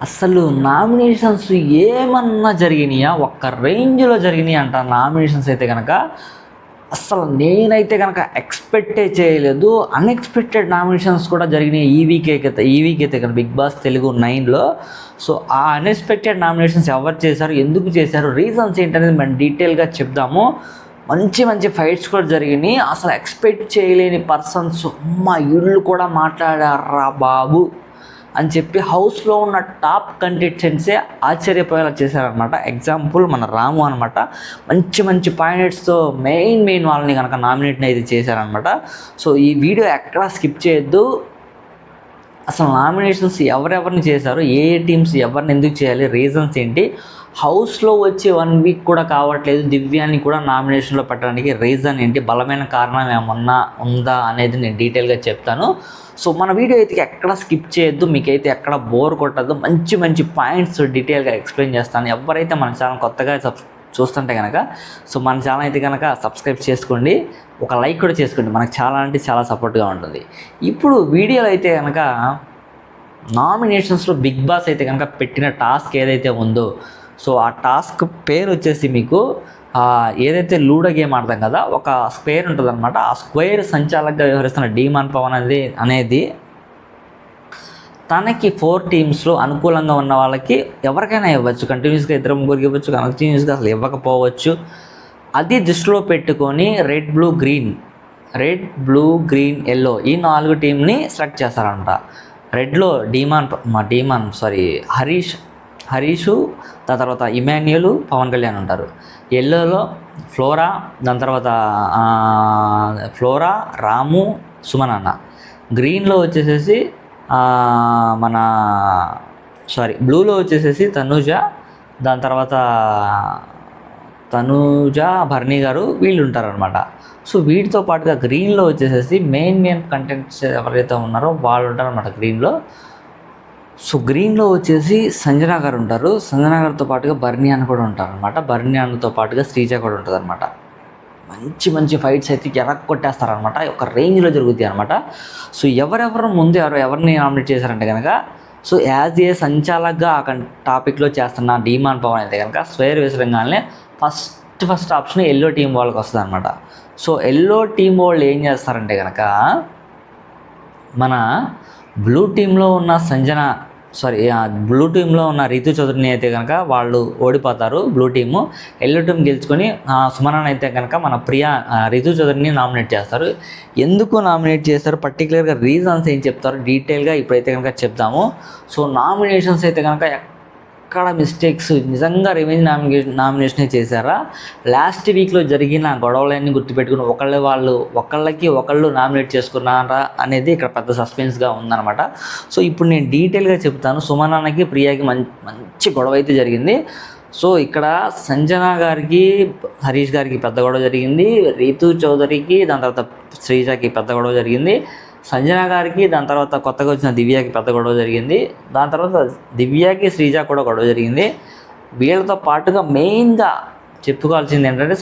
అసలు నామినేషన్స్ ఏమన్నా జరిగినాయా? ఒక్క రేంజ్‌లో జరిగినాయి అంట నామినేషన్స్ అయితే గనక. అస్సలు నేనైతే గనక ఎక్స్‌పెక్టే చేయలేదు. అన్‌ఎక్స్‌పెక్టెడ్ నామినేషన్స్ కూడా జరిగినాయి ఈ వీక్ అయితే గనక 'బిగ్ బాస్ తెలుగు 9లో'. సో, ఆ అన్‌ఎక్స్‌పెక్టెడ్ నామినేషన్స్ ఎవరు చేశారు? ఎందుకు చేశారు? రీజన్స్ ఏంటనేది మనం డీటెయిల్‌గా చెప్దాము. మంచి మంచి ఫైట్స్ కూడా జరిగినాయి. అసలు ఎక్స్‌పెక్ట్ చేయలేని పర్సన్స్ అమ్మ! ఈళ్ళు కూడా మాట్లాడార్రా బాబు! అని చెప్పి హౌస్లో ఉన్న టాప్ కంటెస్టెంట్సే ఆశ్చర్యపోయేలా చేశారనమాట. ఎగ్జాంపుల్ మన రాము అనమాట. మంచి మంచి పాయింట్స్తో మెయిన్ వాళ్ళని కనుక నామినేట్ని అయితే చేశారనమాట. సో ఈ వీడియో ఎక్కడా స్కిప్ చేయొద్దు. అసలు నామినేషన్స్ ఎవరెవరిని చేశారు, ఏ టీమ్స్ ఎవరిని ఎందుకు చేయాలి, రీజన్స్ ఏంటి, హౌస్లో వచ్చి 1 వీక్ కూడా కావట్లేదు దివ్యాన్ని కూడా నామినేషన్లో పెట్టడానికి రీజన్ ఏంటి, బలమైన కారణం ఏమన్నా ఉందా అనేది నేను డీటెయిల్గా చెప్తాను. సో మన వీడియో అయితే ఎక్కడ స్కిప్ చేయొద్దు, మీకైతే ఎక్కడ బోర్ కొట్టద్దు. మంచి మంచి పాయింట్స్ డీటెయిల్గా ఎక్స్ప్లెయిన్ చేస్తాను. ఎవరైతే మన ఛానల్ కొత్తగా చూస్తుంటే కనుక సో మన ఛానల్ అయితే కనుక సబ్స్క్రైబ్ చేసుకోండి, ఒక లైక్ కూడా చేసుకోండి, మనకు చాలా అంటే చాలా సపోర్ట్గా ఉంటుంది. ఇప్పుడు వీడియోలో అయితే కనుక నామినేషన్స్లో బిగ్ బాస్ అయితే కనుక పెట్టిన టాస్క్ ఏదైతే ఉందో, సో ఆ టాస్క్ పేరు వచ్చేసి మీకు ఏదైతే లూడో గేమ్ ఆడతాం కదా, ఒక స్క్వేర్ ఉంటుంది అనమాట. ఆ స్క్వేర్ సంచాలకుగా వ్యవహరిస్తున్న డీమాన్ పవన్ అనేది తనకి 4 టీమ్స్లో అనుకూలంగా ఉన్న వాళ్ళకి ఎవరికైనా ఇవ్వచ్చు. కంటిన్యూస్గా 2-3 ఇవ్వచ్చు, కంటిన్యూస్గా అసలు ఇవ్వకపోవచ్చు. అది దృష్టిలో పెట్టుకొని రెడ్ బ్లూ గ్రీన్ ఎల్లో ఈ 4 టీంని సెలెక్ట్ చేస్తారంట. రెడ్లో హరీషు, దాని తర్వాత ఇమాన్యుయల్, పవన్ కళ్యాణ్ ఉంటారు. ఎల్లోలో ఫ్లోరా, రాము, సుమన్ అన్న. గ్రీన్లో వచ్చేసేసి బ్లూలో వచ్చేసేసి దాని తర్వాత తనూజ, భరణి గారు వీళ్ళు ఉంటారనమాట. సో వీటితో పాటుగా గ్రీన్లో వచ్చేసేసి మెయిన్ కంటెంట్స్ ఎవరైతే ఉన్నారో వాళ్ళు ఉంటారనమాట గ్రీన్లో. సో గ్రీన్లో వచ్చేసి సంజన గారు ఉంటారు. సంజన గారితో పాటుగా భరణి అన్న కూడా ఉంటారనమాట. భరణి అన్నతో పాటుగా శ్రీజ కూడా ఉంటుంది అనమాట. మంచి మంచి ఫైట్స్ అయితే కొట్టేస్తారనమాట. ఒక రేంజ్లో జరుగుతాయి అనమాట. సో ఎవరెవరు ముందు ఎవరిని నామినేట్ చేశారంటే కనుక, సో యాజ్ ఏ సంచాలకుగా ఆ టాపిక్లో చేస్తున్న డీమాన్ పవన్ అయితే కనుక స్క్వేర్ విసరంగానే ఫస్ట్ ఆప్షన్ ఎల్లో టీం వాళ్ళకి వస్తుంది అనమాట. సో ఎల్లో టీం వాళ్ళు ఏం చేస్తారంటే కనుక, మన బ్లూ టీంలో ఉన్న రితు చౌదరిని అయితే కనుక వాళ్ళు ఓడిపోతారు బ్లూ టీము. ఎల్లో టీం గెలుచుకొని సుమనాన్ని అయితే కనుక మన రితు చౌదరిని నామినేట్ చేస్తారు. ఎందుకు నామినేట్ చేస్తారు, పర్టికులర్గా రీజన్స్ ఏం చెప్తారు డీటెయిల్గా ఇప్పుడైతే కనుక చెప్తాము. సో నామినేషన్స్ అయితే కనుక ఎక్కడ మిస్టేక్స్, నిజంగా రివెంజ్ నామినేషనే చేశారా, లాస్ట్ వీక్లో జరిగిన గొడవలన్నీ గుర్తుపెట్టుకుని ఒకళ్ళకి ఒకళ్ళు నామినేట్ చేసుకున్నారా అనేది ఇక్కడ పెద్ద సస్పెన్స్గా ఉందన్నమాట. సో ఇప్పుడు నేను డీటెయిల్గా చెప్తాను. సుమనాన్నకి ప్రియాకి మంచి గొడవ అయితే జరిగింది. సో ఇక్కడ సంజన గారికి, హరీష్ గారికి పెద్ద గొడవ జరిగింది. రీతు చౌదరికి, దాని తర్వాత శ్రీజకి పెద్ద గొడవ జరిగింది. సంజన గారికి, దాని తర్వాత కొత్తగా వచ్చిన దివ్యాకి పెద్ద గొడవ జరిగింది. దాని తర్వాత దివ్యాకి, శ్రీజ కూడా గొడవ జరిగింది. వీళ్ళతో పాటుగా మెయిన్గా చెప్పుకోవాల్సింది ఏంటంటే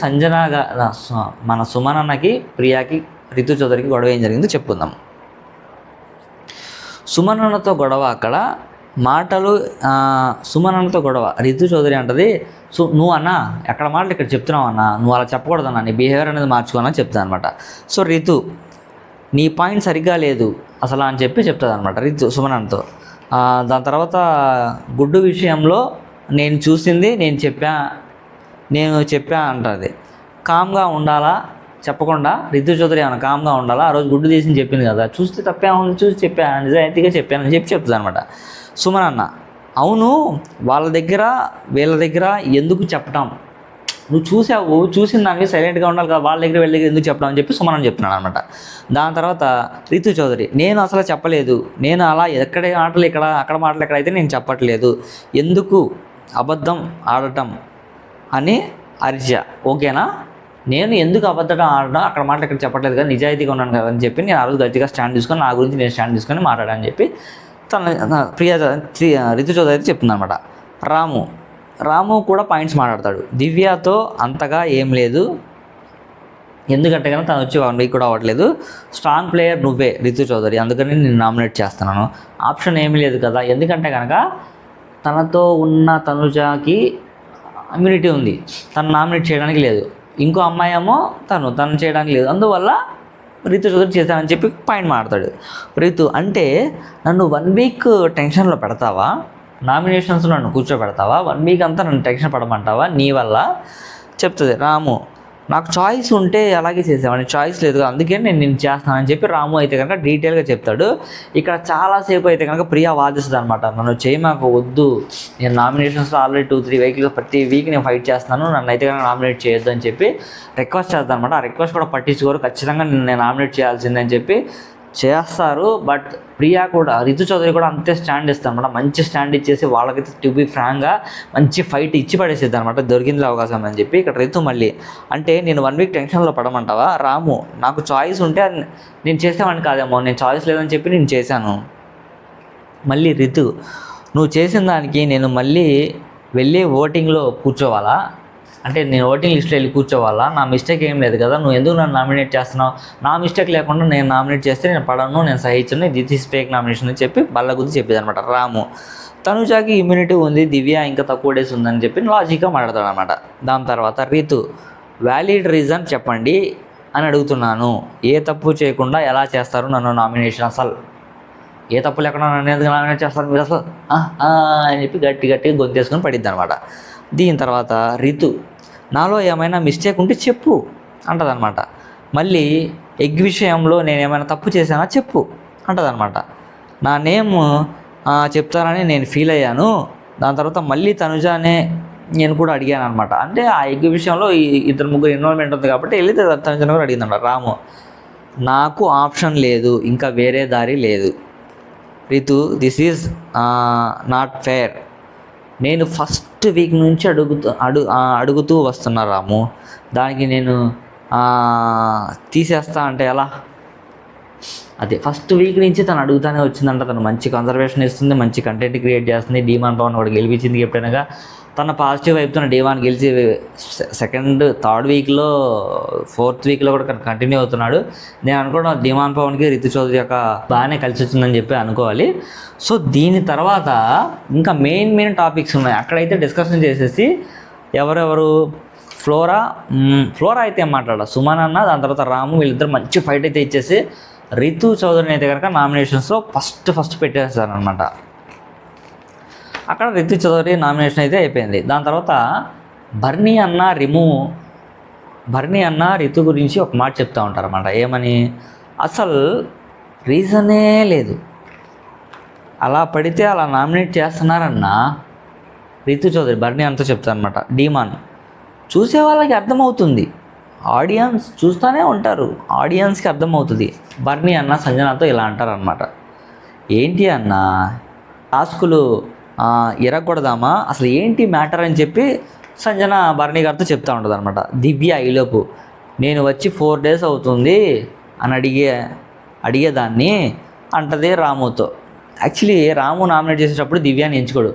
మన సుమనన్నకి, ప్రియాకి, రితు చౌదరికి గొడవ ఏం జరిగిందో చెప్పుకుందాం. సుమనన్నతో గొడవ అక్కడ మాటలు, సుమనన్నతో గొడవ రితు చౌదరి అంటది, సో నువ్వు అన్నా ఎక్కడ మాటలు ఇక్కడ చెప్తున్నావు అన్నా, నువ్వు అలా చెప్పకూడదన్నా, నీ బిహేవియర్ అనేది మార్చుకోనా చెప్తాను అనమాట. సో రితు నీ పాయింట్ సరిగ్గా లేదు అసలు అని చెప్తుంది అనమాట రితు సుమనన్నతో. దాని తర్వాత గుడ్డు విషయంలో నేను చూసింది నేను చెప్పా అంటుంది. కామ్గా ఉండాలా, చెప్పకుండా రితు చౌదరి ఏమన్నా కామ్గా ఉండాలా, ఆ రోజు గుడ్డు తీసి చెప్పింది కదా, చూస్తే తప్పేమని చూసి చెప్పా, నిజాయితీగా చెప్పానని చెప్తుంది అనమాట. సుమనన్న అవును, వీళ్ళ దగ్గర ఎందుకు చెప్పటం, నువ్వు చూసిన దానికి సైలెంట్గా ఉండాలి కదా, వాళ్ళ దగ్గర వీళ్ళ దగ్గర ఎందుకు చెప్పడం అని చెప్పి సుమనన్న చెప్తున్నాను అనమాట. దాని తర్వాత రితు చౌదరి నేను అసలు చెప్పలేదు, నేను అలా అక్కడ మాటలు ఎక్కడ అయితే నేను చెప్పట్లేదు, ఎందుకు అబద్ధం ఆడటం అని అరిచా, ఓకేనా, నేను ఎందుకు అబద్ధం ఆడడం అక్కడ మాటలు ఎక్కడ చెప్పట్లేదు కదా, నిజాయితీగా ఉన్నాను కదా అని చెప్పి నేను ఆ రోజు గట్టిగా స్టాండ్ తీసుకొని నా గురించి నేను స్టాండ్ తీసుకొని మాట్లాడాలని చెప్పి రితు చౌదరి అయితే చెప్తుంది అనమాట. రాము కూడా పాయింట్స్ మాట్లాడతాడు. దివ్యతో అంతగా ఏం లేదు, ఎందుకంటే కనుక తను వచ్చి 1 వీక్ కూడా అవ్వట్లేదు, స్ట్రాంగ్ ప్లేయర్ నువ్వే రితు చౌదరి, అందుకని నేను నామినేట్ చేస్తున్నాను, ఆప్షన్ ఏమీ లేదు కదా, ఎందుకంటే కనుక తనతో ఉన్న తనుజాకి ఇమ్యూనిటీ ఉంది, తను నామినేట్ చేయడానికి లేదు. ఇంకో అమ్మాయి ఏమో తను చేయడానికి లేదు. అందువల్ల రితు చౌదరి చేశానని చెప్పి పాయింట్ మాడతాడు. రితు అంటే నన్ను 1 వీక్ టెన్షన్లో పెడతావా, నామినేషన్స్లో నన్ను కూర్చోబెడతావా, 1 వీక్ అంతా నన్ను టెన్షన్ పడమంటావా నీ వల్ల చెప్తుంది. రాము నాకు చాయిస్ ఉంటే అలాగే చేసేవాడిని, చాయిస్ లేదు అందుకే నేను చేస్తానని చెప్పి రాము అయితే కనుక డీటెయిల్గా చెప్తాడు. ఇక్కడ చాలాసేపు అయితే కనుక ప్రియా వాదిస్తుంది అనమాట, నన్ను చేయమాకు వద్దు, నేను నామినేషన్స్లో ఆల్రెడీ 2-3 వీక్లు ప్రతి వీక్ నేను ఫైట్ చేస్తాను, నన్ను అయితే కనుక నామినేట్ చేయొద్దు అని చెప్పి రిక్వెస్ట్ చేస్తాను అనమాట. ఆ రిక్వెస్ట్ కూడా పట్టించుకోరు, ఖచ్చితంగా నేను నామినేట్ చేయాల్సిందని చెప్పి చేస్తారు. బట్ ప్రియా కూడా, రితు చౌదరి కూడా అంతే స్టాండ్ ఇస్తాను అనమాట, మంచి స్టాండ్ ఇచ్చేసి వాళ్ళకైతే టు బి ఫ్రాంక్గా మంచి ఫైట్ ఇచ్చి పడేసేది అనమాట, దొరికింది అవకాశం అని చెప్పి. ఇక్కడ రితు మళ్ళీ అంటే నేను 1 వీక్ టెన్షన్లో పడమంటావా, రాము నాకు చాయిస్ ఉంటే నేను చేసేవాడిని కాదేమో, నేను చాయిస్ లేదని చెప్పి నేను చేశాను. మళ్ళీ రితు నువ్వు చేసిన దానికి నేను మళ్ళీ వెళ్ళి ఓటింగ్లో కూర్చోవాలా, అంటే నేను ఓటింగ్ లిస్ట్లో వెళ్ళి కూర్చోవాలా, నా మిస్టేక్ ఏం లేదు కదా, నువ్వు ఎందుకు నన్ను నామినేట్ చేస్తున్నావు, నా మిస్టేక్ లేకుండా నేను నామినేట్ చేస్తే నేను పడను, నేను సహించను, దిస్ ఈస్ ఫేక్ నామినేషన్ అని చెప్పి బల్లగుద్ది చెప్పేది అనమాట. రాము తనుజాకి ఇమ్యూనిటీ ఉంది, దివ్య ఇంకా తక్కువ డేస్ ఉందని చెప్పి లాజిక్గా మాట్లాడతాడు అనమాట. దాని తర్వాత రితు వ్యాలిడ్ రీజన్ చెప్పండి అని అడుగుతున్నాను, ఏ తప్పు చేయకుండా ఎలా చేస్తారు నన్ను నామినేషన్, అసలు ఏ తప్పు లేకుండా నన్ను ఎందుకు నామినేట్ చేస్తారు మీరు అసలు అని చెప్పి గట్టిగా గొంతేసుకొని పడిద్ది అనమాట. దీని తర్వాత రితు నాలో ఏమైనా మిస్టేక్ ఉంటే చెప్పు అంటదనమాట. మళ్ళీ ఎగ్ విషయంలో నేను ఏమైనా తప్పు చేశానా చెప్పు అంటదనమాట. నా నేమ్ చెప్తానని నేను ఫీల్ అయ్యాను. దాని తర్వాత మళ్ళీ తనుజానే నేను కూడా అడిగాను అనమాట. అంటే ఆ ఎగ్ విషయంలో 2-3 ఇన్వాల్వ్మెంట్ ఉంది కాబట్టి వెళ్ళి తనుజానే కూడా అడిగిందన్నమాట. రాము నాకు ఆప్షన్ లేదు, ఇంకా వేరే దారి లేదు. Ritu this is not fair, నేను ఫస్ట్ వీక్ నుంచి అడుగుతూ వస్తున్నా రాము, దానికి నేను తీసేస్తా అంటే ఎలా, అదే ఫస్ట్ వీక్ నుంచి తను అడుగుతానే వచ్చిందంట, తను మంచి కన్సర్వేషన్ ఇస్తుంది, మంచి కంటెంట్ క్రియేట్ చేస్తుంది, డీమాన్ పవన్ కూడా గెలిపించింది కెప్టెన్గా, తన పాజిటివ్ వైపుతో డీమాన్ గెలిచి 2nd, 3rd వీక్లో 4th వీక్లో కూడా కంటిన్యూ అవుతున్నాడు. నేను అనుకోవడం డీమాన్ పవన్కి రితు చౌదరి యొక్క బాగానే కలిసి వచ్చిందని చెప్పి అనుకోవాలి. సో దీని తర్వాత ఇంకా మెయిన్ టాపిక్స్ ఉన్నాయి, అక్కడైతే డిస్కషన్ చేసేసి ఎవరెవరు ఫ్లోరా అయితే ఏం మాట్లాడాలి, సుమన్ అన్న, దాని తర్వాత రాము, వీళ్ళిద్దరు మంచి ఫైట్ అయితే ఇచ్చేసి రితు చౌదరిని అయితే కనుక నామినేషన్స్లో ఫస్ట్ పెట్టేస్తారనమాట. అక్కడ రితు చౌదరి నామినేషన్ అయితే అయిపోయింది. దాని తర్వాత బర్నీ అన్న రితు గురించి ఒక మాట చెప్తూ ఉంటారన్నమాట. ఏమని, అసలు రీజనే లేదు, అలా పడితే అలా నామినేట్ చేస్తున్నారన్న రితు చౌదరి బర్నీ అంతా చెప్తారనమాట. డీమాన్ చూసే వాళ్ళకి అర్థమవుతుంది, ఆడియన్స్ చూస్తూనే ఉంటారు, ఆడియన్స్కి అర్థమవుతుంది. బర్నీ అన్న సంజనాతో ఇలా అంటారనమాట, ఏంటి అన్న టాస్కులు ఎరగకూడదామా, అసలు ఏంటి మ్యాటర్ అని చెప్పి సంజన బర్నీ గారితో చెప్తూ ఉంటుంది అనమాట. దివ్య ఈలోపు నేను వచ్చి 4 days అవుతుంది అని అడిగేదాన్ని అంటది రాముతో. యాక్చువల్లీ రాము నామినేట్ చేసేటప్పుడు దివ్యాని ఎంచుకోడు.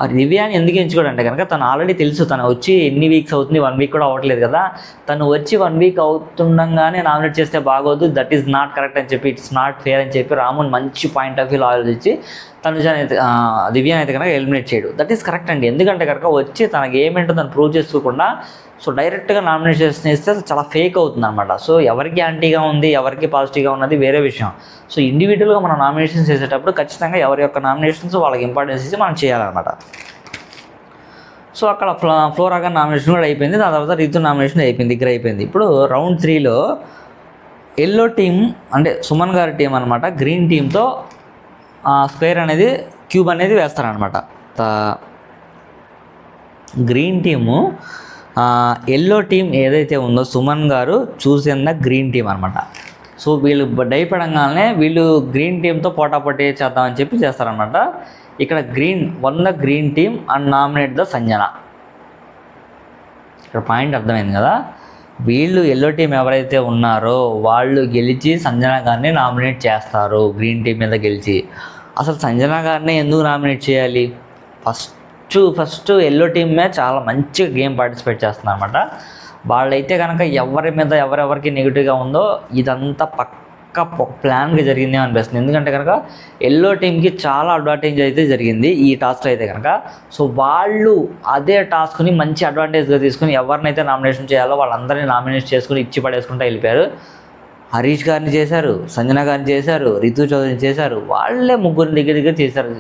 ఆ దివ్యాని ఎందుకు ఎంచుకోడు అంటే కనుక తను ఆల్రెడీ తెలుసు, తను వచ్చి ఎన్ని వీక్స్ అవుతుంది, 1 వీక్ కూడా అవ్వట్లేదు కదా, తను వచ్చి 1 వీక్ అవుతుండగానే నామినేట్ చేస్తే బాగోదు, దట్ ఈస్ నాట్ కరెక్ట్ అని చెప్పి, ఇట్స్ నాట్ ఫేర్ అని చెప్పి రాముని మంచి పాయింట్ ఆఫ్ వ్యూలో ఆలోచించి తనుజాని అయితే దివ్యాని అయితే కనుక ఎలిమినేట్ చేయడు. దట్ ఈస్ కరెక్ట్ అండి, ఎందుకంటే కనుక వచ్చి తనకి ఏమేంటో తను ప్రూవ్ చేసుకోకుండా సో డైరెక్ట్గా నామినేషన్ ఇస్తే చాలా ఫేక్ అవుతుంది అనమాట. సో ఎవరికి యాంటీగా ఉంది, ఎవరికి పాజిటివ్గా ఉన్నది వేరే విషయం. సో ఇండివిజువల్గా మనం నామినేషన్స్ చేసేటప్పుడు ఖచ్చితంగా ఎవరి యొక్క నామినేషన్స్ వాళ్ళకి ఇంపార్టెన్స్ ఇచ్చి మనం చేయాలన్నమాట. సో అక్కడ ఫ్లోరాగా నామినేషన్ కూడా అయిపోయింది. దాని తర్వాత రితు నామినేషన్ అయిపోయింది, దగ్గర అయిపోయింది. ఇప్పుడు రౌండ్ 3లో ఎల్లో టీం అంటే సుమన్ గారి టీం అనమాట, గ్రీన్ టీంతో స్క్వేర్ అనేది క్యూబ్ అనేది వేస్తారనమాట. గ్రీన్ టీము ఎల్లో టీం ఏదైతే ఉందో సుమన్ గారు చూసిన గ్రీన్ టీం అనమాట. సో వీళ్ళు డైపడంగానే వీళ్ళు గ్రీన్ టీంతో పోటాపోటీ చేద్దామని చెప్పి చేస్తారనమాట. ఇక్కడ green team and nominate the Sanjana. ఇక్కడ పాయింట్ అర్థమైంది కదా, వీళ్ళు ఎల్లో టీం ఎవరైతే ఉన్నారో వాళ్ళు గెలిచి సంజన గారిని నామినేట్ చేస్తారు గ్రీన్ టీం మీద గెలిచి. అసలు సంజన గారిని ఎందుకు నామినేట్ చేయాలి, ఫస్ట్ ఎల్లో టీమే చాలా మంచిగా గేమ్ పార్టిసిపేట్ చేస్తున్నారు అనమాట. వాళ్ళైతే కనుక ఎవరి మీద ఎవరెవరికి నెగిటివ్గా ఉందో ఇదంతా పక్క ప్లాన్గా జరిగింది అనిపిస్తుంది. ఎందుకంటే కనుక ఎల్లో టీంకి చాలా అడ్వాంటేజ్ అయితే జరిగింది ఈ టాస్క్లో అయితే కనుక. సో వాళ్ళు అదే టాస్క్ని మంచి అడ్వాంటేజ్గా తీసుకుని ఎవరినైతే నామినేషన్ చేయాలో వాళ్ళందరినీ నామినేట్ చేసుకుని ఇచ్చి పడేసుకుంటూ వెళ్ళిపోయారు. హరీష్ గారిని చేశారు, సంజన గారిని చేశారు, రితు చౌదరిని చేశారు. వాళ్ళే ముగ్గురిని దగ్గర చేశారు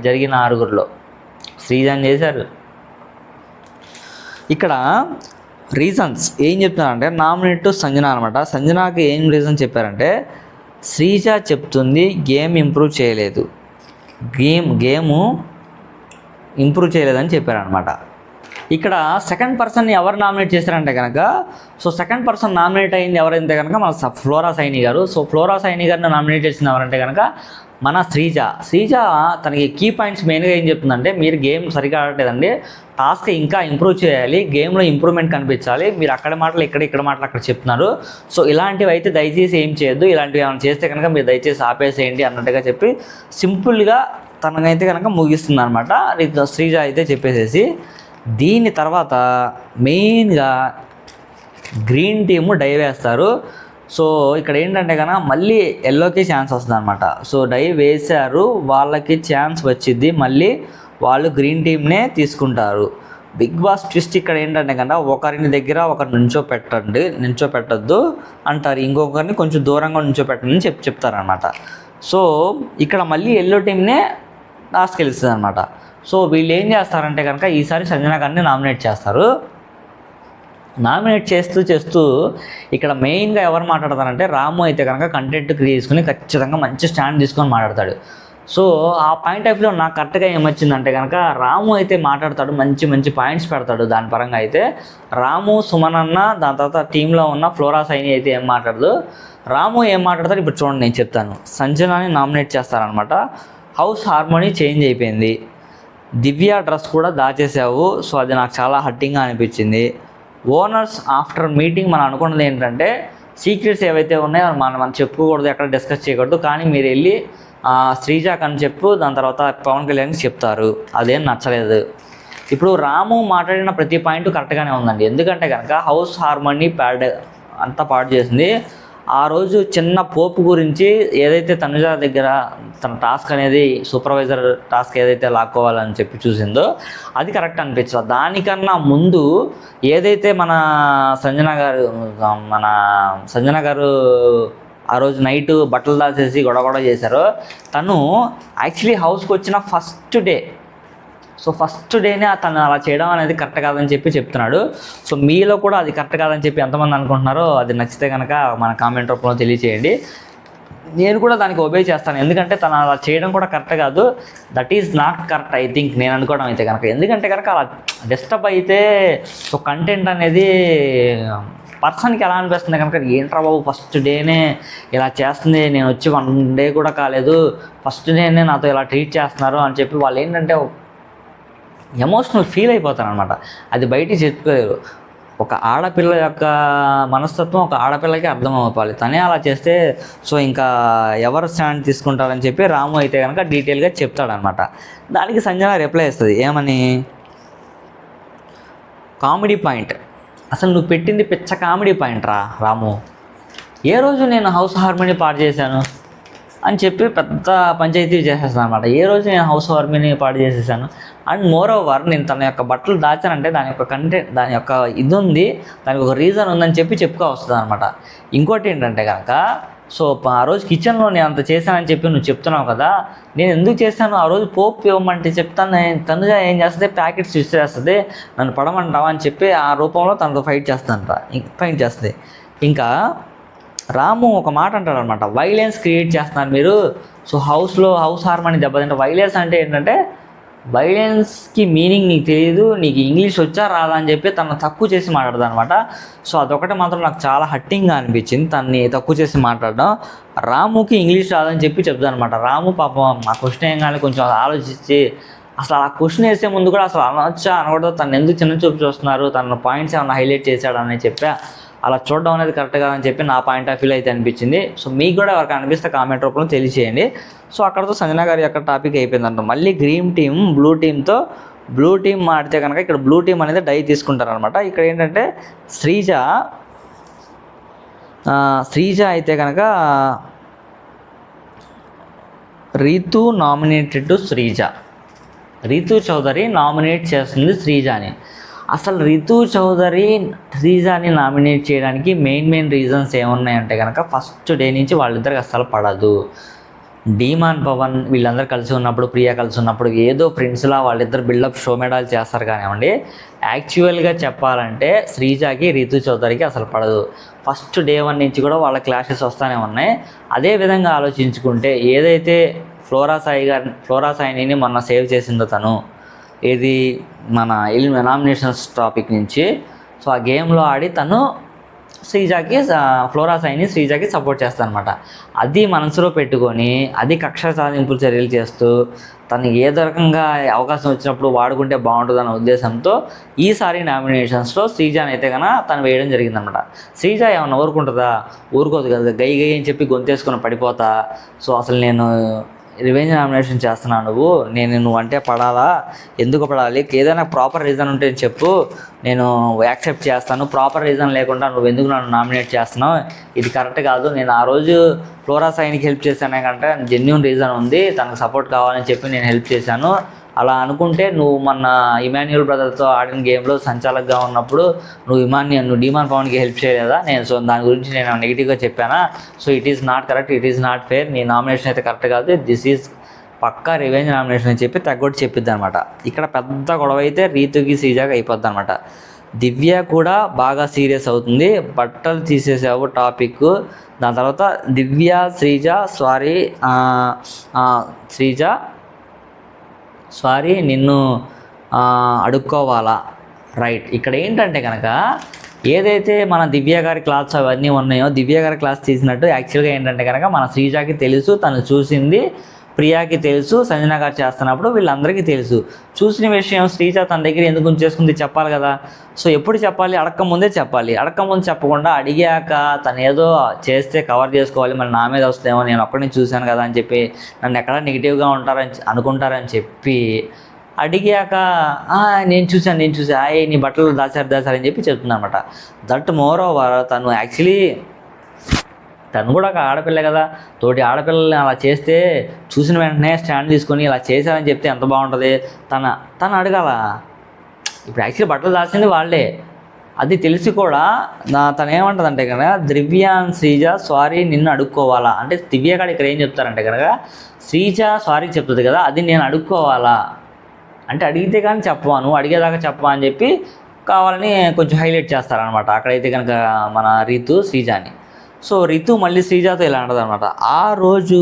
జరిగిన 6గురిలో. శ్రీజాని చేశారు. ఇక్కడ రీజన్స్ ఏం చెప్తున్నారంటే నామినేట్ సంజన అనమాట. సంజనాకి ఏం రీజన్ చెప్పారంటే శ్రీజ చెప్తుంది గేమ్ ఇంప్రూవ్ చేయలేదు, గేము ఇంప్రూవ్ చేయలేదని చెప్పారనమాట. ఇక్కడ సెకండ్ పర్సన్ని ఎవరు నామినేట్ చేశారంటే కనుక సో సెకండ్ పర్సన్ నామినేట్ అయింది ఎవరైతే కనుక మన ఫ్లోరా సైని గారు. సో ఫ్లోరా సైని గారిని నామినేట్ చేసింది ఎవరంటే కనుక మన శ్రీజ. తనకి కీ పాయింట్స్ మెయిన్గా ఏం చెప్తుందంటే మీరు గేమ్ సరిగా ఆడలేదండి, టాస్క్ ఇంకా ఇంప్రూవ్ చేయాలి, గేమ్లో ఇంప్రూవ్మెంట్ కనిపించాలి, మీరు అక్కడ మాటలు ఇక్కడ మాటలు అక్కడ చెప్తున్నారు. సో ఇలాంటివి అయితే దయచేసి ఏం చేయొద్దు, ఇలాంటివి ఏమైనా చేస్తే కనుక మీరు దయచేసి ఆపేసేయండి అన్నట్టుగా చెప్పి సింపుల్గా తనకైతే కనుక ముగిస్తుంది అనమాట శ్రీజ అయితే చెప్పేసేసి. దీని తర్వాత మెయిన్గా గ్రీన్ టీము డై వేస్తారు. సో ఇక్కడ ఏంటంటే కనుక మళ్ళీ ఎల్లోకి ఛాన్స్ వస్తుంది అనమాట. సో డై వేశారు, వాళ్ళకి ఛాన్స్ వచ్చింది, మళ్ళీ వాళ్ళు గ్రీన్ టీమ్నే తీసుకుంటారు. బిగ్ బాస్ ట్విస్ట్ ఇక్కడ ఏంటంటే కనుక ఒకరిని దగ్గర ఒకరు నించోపెట్టద్దు అంటారు, ఇంకొకరిని కొంచెం దూరంగా నించోపెట్టండి అని చెప్తారనమాట. సో ఇక్కడ మళ్ళీ ఎల్లో టీమ్నే టాస్క్ గెలుస్తుంది అనమాట. సో వీళ్ళు ఏం చేస్తారంటే కనుక ఈసారి సంజన గారిని నామినేట్ చేస్తారు. నామినేట్ చేస్తూ ఇక్కడ మెయిన్గా ఎవరు మాట్లాడతారంటే రాము అయితే కనుక కంటెంట్ తీసుకుని ఖచ్చితంగా మంచి స్టాండ్ తీసుకొని మాట్లాడతాడు. సో ఆ పాయింట్ ఆఫ్ వ్యూలో నాకు కరెక్ట్గా ఏమొచ్చిందంటే కనుక రాము అయితే మాట్లాడతాడు, మంచి పాయింట్స్ పెడతాడు. దాని పరంగా అయితే రాము, సుమన్ అన్న, దాని తర్వాత టీంలో ఉన్న ఫ్లోరా సైని అయితే ఏం మాట్లాడదు. రాము ఏం మాట్లాడతాడు ఇప్పుడు చూడండి, నేను చెప్తాను. సంజనాని నామినేట్ చేస్తారనమాట. హౌస్ హార్మోనీ చేంజ్ అయిపోయింది, దివ్య డ్రెస్ కూడా దాచేసావు, సో అది నాకు చాలా హట్టింగ్గా అనిపించింది. ఓనర్స్ ఆఫ్టర్ మీటింగ్ మనం అనుకున్నది ఏంటంటే సీక్రెట్స్ ఏవైతే ఉన్నాయో మనం చెప్పుకోకూడదు, ఎక్కడ డిస్కస్ చేయకూడదు, కానీ మీరు వెళ్ళి శ్రీజాక్ అని చెప్పు, దాని తర్వాత పవన్ కళ్యాణ్కి చెప్తారు. అదేం నచ్చలేదు. ఇప్పుడు రాము మాట్లాడిన ప్రతి పాయింట్ కరెక్ట్గానే ఉందండి. ఎందుకంటే కనుక హౌస్ హార్మోనీ అంతా పాడు చేసింది. ఆ రోజు చిన్న పోపు గురించి ఏదైతే తనుజ దగ్గర తన టాస్క్ అనేది సూపర్వైజర్ టాస్క్ ఏదైతే లాక్కోవాలని చెప్పి చూసిందో అది కరెక్ట్ అనిపించదు. దానికన్నా ముందు ఏదైతే మన సంజన గారు ఆ రోజు నైట్ బట్టలు దాచేసి గొడవ చేశారో, తను యాక్చువల్లీ హౌస్కి వచ్చిన ఫస్ట్ డేనే తను అలా చేయడం అనేది కరెక్ట్ కాదని చెప్పి చెప్తున్నాడు. సో మీలో కూడా అది కరెక్ట్ కాదని చెప్పి ఎంతమంది అనుకుంటున్నారో అది నచ్చితే కనుక మన కామెంట్ రూపంలో తెలియచేయండి. నేను కూడా దానికి ఒబే చేస్తాను, ఎందుకంటే తను అలా చేయడం కూడా కరెక్ట్ కాదు. That is not correct I think, నేను అనుకోవడం అయితే కనుక. ఎందుకంటే కనుక అలా డిస్టర్బ్ అయితే సో కంటెంట్ అనేది పర్సన్కి ఎలా అనిపిస్తుంది కనుక ఏంట్రా బాబు ఫస్ట్ డేనే ఇలా చేస్తుంది, నేను వచ్చి 1 డే కూడా కాలేదు, ఫస్ట్ డేనే నాతో ఇలా ట్రీట్ చేస్తున్నారు అని చెప్పి వాళ్ళు ఏంటంటే ఎమోషనల్ ఫీల్ అయిపోతారు అనమాట. అది బయటికి చెప్పుకోలేరు. ఒక ఆడపిల్ల యొక్క మనస్తత్వం ఒక ఆడపిల్లకి అర్థం అవ్వాలి. తనే అలా చేస్తే సో ఇంకా ఎవరు స్టాండ్ తీసుకుంటారని చెప్పి రాము అయితే కనుక డీటెయిల్గా చెప్తాడనమాట. దానికి సంజన రిప్లై ఇస్తుంది ఏమని, కామెడీ పాయింట్, అసలు నువ్వు పెట్టింది పిచ్చ కామెడీ పాయింట్ రా రాము, ఏ రోజు నేను హౌస్ హార్మోనీ పాడు చేశాను అని చెప్పి పెద్ద పంచాయతీ చేసేస్తాను అనమాట. ఏ రోజు నేను హౌస్ హార్మోనీ పాడు చేసేసాను అండ్ మోర్ ఓవర్ నేను తన యొక్క బట్టలు దాచానంటే దాని యొక్క కంటెంట్, దాని యొక్క ఇది ఉంది, దానికి ఒక రీజన్ ఉందని చెప్పి చెప్పుకో వస్తుంది అనమాట. ఇంకోటి ఏంటంటే కనుక సో ఆ రోజు కిచెన్లో నేను అంత చేశానని చెప్పి నువ్వు చెప్తున్నావు కదా, నేను ఎందుకు చేశాను, ఆ రోజు పోపు ఇవ్వమంటే చెప్తాను, తనుజ ఏం చేస్తుంది ప్యాకెట్స్ విసిరేస్తుంది, నన్ను పడమంటావా అని చెప్పి ఆ రూపంలో తనతో ఫైట్ చేస్తుంది. ఇంకా రాము ఒక మాట అంటాడు అనమాట, వైలెన్స్ క్రియేట్ చేస్తున్నారు మీరు, సో హౌస్ హార్మోనీ దెబ్బతింటే. వైలెన్స్ అంటే ఏంటంటే వైలెన్స్కి మీనింగ్ నీకు తెలియదు, నీకు ఇంగ్లీష్ వచ్చా రాదా అని చెప్పి తను తక్కువ చేసి మాట్లాడదు అనమాట. సో అదొకటి మాత్రం నాకు చాలా హట్టింగ్గా అనిపించింది, తన్ని తక్కువ చేసి మాట్లాడడం. రాముకి ఇంగ్లీష్ రాదని చెప్పి చెప్తాను అనమాట. రాము పాపం ఆ క్వశ్చన్ ఏం కానీ కొంచెం ఆలోచించి అసలు ఆ క్వశ్చన్ వేసే ముందు కూడా అసలు అనొచ్చా అనకూడదు, తను ఎందుకు చిన్న చూపు చూస్తున్నారు, తన పాయింట్స్ ఏమైనా హైలైట్ చేశాడని చెప్పా. అలా చూడడం అనేది కరెక్ట్ కాదని చెప్పి నా పాయింట్ ఆఫ్ వ్యూలో అయితే అనిపించింది. సో మీకు కూడా ఎవరికి అనిపిస్తే కామెంట్ రూపంలో తెలియచేయండి. సో అక్కడతో సంజన గారి యొక్క టాపిక్ అయిపోయిందంట. మళ్ళీ గ్రీన్ టీం బ్లూ టీం ఆడితే కనుక ఇక్కడ బ్లూ టీం అనేది డై తీసుకుంటారనమాట. ఇక్కడ ఏంటంటే శ్రీజ అయితే కనుక Rithu nominated to Sreeja. Rithu Chowdary nominate చేస్తుంది శ్రీజాని. అసలు రీతు చౌదరి శ్రీజాని నామినేట్ చేయడానికి మెయిన్ రీజన్స్ ఏమున్నాయంటే కనుక ఫస్ట్ డే నుంచి వాళ్ళిద్దరికి అస్సలు పడదు. డీమాన్ పవన్ వీళ్ళందరూ కలిసి ఉన్నప్పుడు, ప్రియా కలిసి ఉన్నప్పుడు ఏదో ఫ్రెండ్స్లా వాళ్ళిద్దరు బిల్డప్ షో మెడాలు చేస్తారు కానివ్వండి. యాక్చువల్గా చెప్పాలంటే శ్రీజాకి రీతు చౌదరికి అసలు పడదు. ఫస్ట్ డే 1 నుంచి కూడా వాళ్ళ క్లాషెస్ వస్తూనే ఉన్నాయి. అదే విధంగా ఆలోచించుకుంటే ఏదైతే ఫ్లోరా సాయిని మొన్న సేవ్ చేసిందో తను, ఇది మన నామినేషన్స్ టాపిక్ నుంచి, సో ఆ గేమ్లో ఆడి తను ఫ్లోరా సాయిని శ్రీజాకి సపోర్ట్ చేస్తాను అనమాట. అది మనసులో పెట్టుకొని అది కక్ష సాధింపులు చర్యలు చేస్తూ తను ఏదో రకంగా అవకాశం వచ్చినప్పుడు వాడుకుంటే బాగుంటుందన్న ఉద్దేశంతో ఈసారి నామినేషన్స్లో శ్రీజాని అయితే కన్నా తను వేయడం జరిగిందనమాట. శ్రీజ ఏమన్నా ఊరుకోదు కదా, గై అని చెప్పి గొంతేసుకొని పడిపోతా. సో అసలు నేను రివెంజ్ నామినేషన్ చేస్తున్నాను, నువ్వు అంటే పడాలా, ఎందుకు పడాలి, ఏదైనా ప్రాపర్ రీజన్ ఉంటే చెప్పు, నేను యాక్సెప్ట్ చేస్తాను, ప్రాపర్ రీజన్ లేకుండా నువ్వు ఎందుకు నన్ను నామినేట్ చేస్తున్నావు, ఇది కరెక్ట్ కాదు, నేను ఆ రోజు ఫ్లోరా సాయినికి హెల్ప్ చేశానే కంటే జెన్యూన్ రీజన్ ఉంది, తనకు సపోర్ట్ కావాలని చెప్పి నేను హెల్ప్ చేశాను. అలా అనుకుంటే నువ్వు మొన్న ఇమాన్యుయల్ బ్రదర్తో ఆడిన గేమ్లో సంచాలకుగా ఉన్నప్పుడు నువ్వు డీమాన్ పవన్కి హెల్ప్ చేయలేదా, సో దాని గురించి నేను నెగిటివ్గా చెప్పానా, so it is not correct, it is not fair, నీ నామినేషన్ అయితే కరెక్ట్ కాదు, దిస్ ఈజ్ పక్కా రివెంజ్ నామినేషన్ అని చెప్పి తగ్గొట్టి చెప్పిద్ది అనమాట. ఇక్కడ పెద్ద గొడవ అయితే రీతుకి శ్రీజాకి అయిపోద్ది అనమాట. దివ్య కూడా బాగా సీరియస్ అవుతుంది, బట్టలు తీసేసావు టాపిక్. దాని తర్వాత దివ్య శ్రీజ నిన్ను అడుక్కోవాలా, రైట్. ఇక్కడ ఏంటంటే కనుక ఏదైతే మన దివ్య గారి క్లాస్ అవన్నీ ఉన్నాయో, దివ్య గారి క్లాస్ తీసినట్టు యాక్చువల్గా ఏంటంటే కనుక మన శ్రీజాకి తెలుసు, తను చూసింది, ప్రియాకి తెలుసు, సంజన గారు చేస్తున్నప్పుడు వీళ్ళందరికీ తెలుసు. చూసిన విషయం శ్రీజ తన దగ్గర ఎందుకు ఉంచేసుకుంది చెప్పాలి కదా. సో ఎప్పుడు చెప్పాలి, అడక్కముందే చెప్పాలి. అడక్కముందు చెప్పకుండా అడిగాక తను ఏదో చేస్తే కవర్ చేసుకోవాలి, మళ్ళీ నా మీద వస్తేమో నేను ఒక్కడిని చూశాను కదా అని చెప్పి నన్ను ఎక్కడ నెగిటివ్గా అనుకుంటారని చెప్పి అడిగాక నేను చూసాను నీ బట్టలు దాచారని చెప్పి చెప్తుంది అనమాట. దట్ మోర్ ఓవర్ తను కూడా ఒక ఆడపిల్ల కదా, తోటి ఆడపిల్లల్ని అలా చేస్తే చూసిన వెంటనే స్టాండ్ తీసుకొని ఇలా చేశారని చెప్తే ఎంత బాగుంటుంది. తను అడగాల. ఇప్పుడు యాక్చువల్లీ బట్టలు దాచింది వాళ్ళే, అది తెలిసి కూడా తను ఏమంటుందంటే కనుక దివ్య అండ్ శ్రీజ నిన్ను అడుక్కోవాలా అంటే, దివ్య కాడ ఇక్కడ ఏం చెప్తారంటే కనుక శ్రీజ చెప్తుంది కదా, అది నేను అడుక్కోవాలా అంటే అడిగితే కానీ చెప్పవా, నువ్వు అడిగేదాకా చెప్పవా అని చెప్పి కావాలని కొంచెం హైలైట్ చేస్తారనమాట. అక్కడైతే కనుక మన శ్రీజాని. సో రితు మళ్ళీ శ్రీజాతో ఇలా అంటదనమాట, ఆ రోజు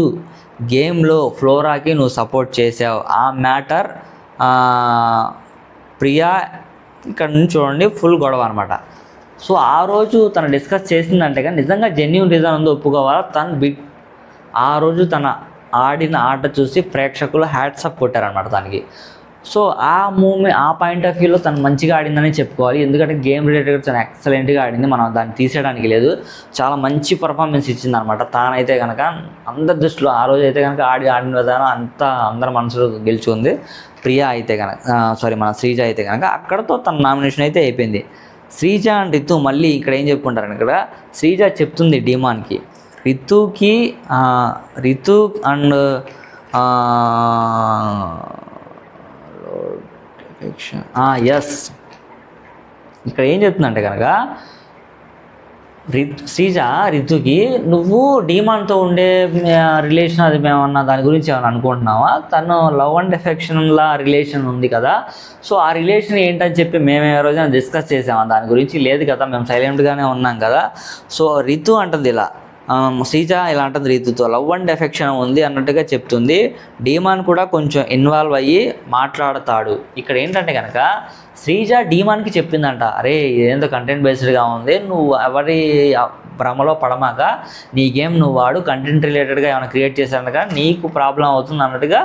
గేమ్లో ఫ్లోరాకి నువ్వు సపోర్ట్ చేసావు, ఆ మ్యాటర్ ప్రియా ఇక్కడ నుంచి చూడండి ఫుల్ గొడవ అనమాట. సో ఆ రోజు తను డిస్కస్ చేసిందంటే కానీ నిజంగా జెన్యూన్ రీజన్ ఉందో ఒప్పుకోవాలా. ఆ రోజు తన ఆడిన ఆట చూసి ప్రేక్షకులు హ్యాట్సప్ కొట్టారనమాట తనకి. సో ఆ పాయింట్ ఆఫ్ వ్యూలో తను మంచిగా ఆడిందని చెప్పుకోవాలి. ఎందుకంటే గేమ్ రిలేటెడ్ తను ఎక్సలెంట్గా ఆడింది, మనం దాన్ని తీసేయడానికి లేదు. చాలా మంచి పర్ఫార్మెన్స్ ఇచ్చింది అనమాట. తానైతే కనుక అందరి దృష్టిలో ఆ రోజు అయితే కనుక ఆడిన విధానం అంతా అందరి మనసులో గెలుచుకుంది. ప్రియా అయితే కనుక మన శ్రీజ అయితే కనుక అక్కడతో తన నామినేషన్ అయితే అయిపోయింది. శ్రీజ అండ్ రితు మళ్ళీ ఇక్కడ ఏం చెప్పుకుంటారని ఇక్కడ శ్రీజ చెప్తుంది డీమాన్కి, రితు అండ్ ఎస్ ఇక్కడ ఏం చెప్తుందంటే కనుక శ్రీజ రితుకి, నువ్వు డీమాన్తో ఉండే రిలేషన్ అది మేమన్నా దాని గురించి ఏమైనా అనుకుంటున్నావా, తను లవ్ అండ్ ఎఫెక్షన్లా రిలేషన్ ఉంది కదా, సో ఆ రిలేషన్ ఏంటని చెప్పి మేము ఏ రోజైనా డిస్కస్ చేసామా, దాని గురించి లేదు కదా, మేము సైలెంట్గానే ఉన్నాం కదా. సో రితు అంటుంది ఇలా, శ్రీజ ఇలా అంటుంది రితుతో, లవ్ అండ్ ఎఫెక్షన్ ఉంది అన్నట్టుగా చెప్తుంది. డీమాన్ కూడా కొంచెం ఇన్వాల్వ్ అయ్యి మాట్లాడతాడు. ఇక్కడ ఏంటంటే కనుక శ్రీజ డీమాన్కి చెప్పిందంట, అరే ఇదేంతో కంటెంట్ బేస్డ్గా ఉంది, నువ్వు ఎవరి భ్రమలో పడమాక నీ గేమ్ నువ్వు వాడు, కంటెంట్ రిలేటెడ్గా ఏమైనా క్రియేట్ చేశాను నీకు ప్రాబ్లం అవుతుంది అన్నట్టుగా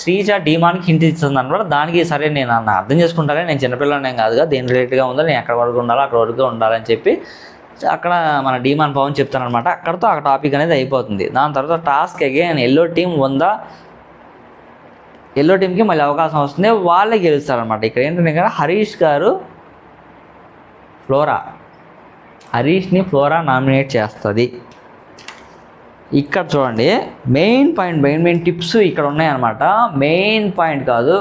శ్రీజ డీమాన్కి హింట్ ఇస్తుంది అనమాట. దానికి సరే నేను అర్థం చేసుకుంటానే, నేను చిన్నపిల్లనేం కాదుగా, దేని రిలేటెడ్గా ఉందో నేను ఎక్కడ వరకు ఉండాలో అక్కడ వరకు ఉండాలని చెప్పి అక్కడ మన డీమాన్ పవన్ చెప్తానమాట. అక్కడతో ఆ టాపిక్ అనేది అయిపోతుంది. దాని తర్వాత టాస్క్ అగైన్ ఎల్లో టీం ఉందా, ఎల్లో టీంకి మళ్ళీ అవకాశం వస్తుంది, వాళ్ళే గెలుస్తారనమాట. ఇక్కడ ఏంటంటే హరీష్ గారు హరీష్ని ఫ్లోరా నామినేట్ చేస్తుంది. ఇక్కడ చూడండి, మెయిన్ టిప్స్ ఇక్కడ ఉన్నాయన్నమాట. మెయిన్ పాయింట్ కాదు,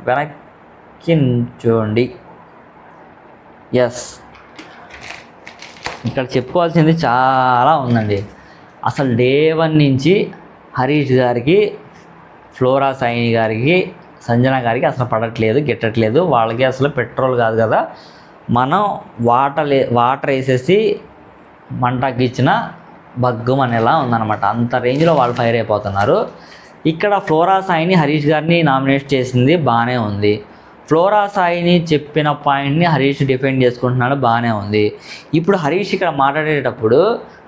వెనక్కి చూడండి. ఎస్, ఇక్కడ చెప్పుకోవాల్సింది చాలా ఉందండి. అసలు డే 1 నుంచి హరీష్ గారికి, ఫ్లోరా సాయిని గారికి, సంజన గారికి అసలు పడట్లేదు, గిట్టట్లేదు. వాళ్ళకి అసలు పెట్రోల్ కాదు కదా, మనం వాటర్ వేసేసి మంటకి ఇచ్చిన బగ్గం అనేలా ఉందన్నమాట. అంత రేంజ్లో వాళ్ళు ఫైర్ అయిపోతున్నారు. ఇక్కడ ఫ్లోరా సాయిని హరీష్ గారిని నామినేట్ చేసింది బాగానే ఉంది. ఫ్లోరా సాయిని చెప్పిన పాయింట్ని హరీష్ డిఫెండ్ చేసుకుంటున్నాడు, బాగానే ఉంది. ఇప్పుడు హరీష్ ఇక్కడ మాట్లాడేటప్పుడు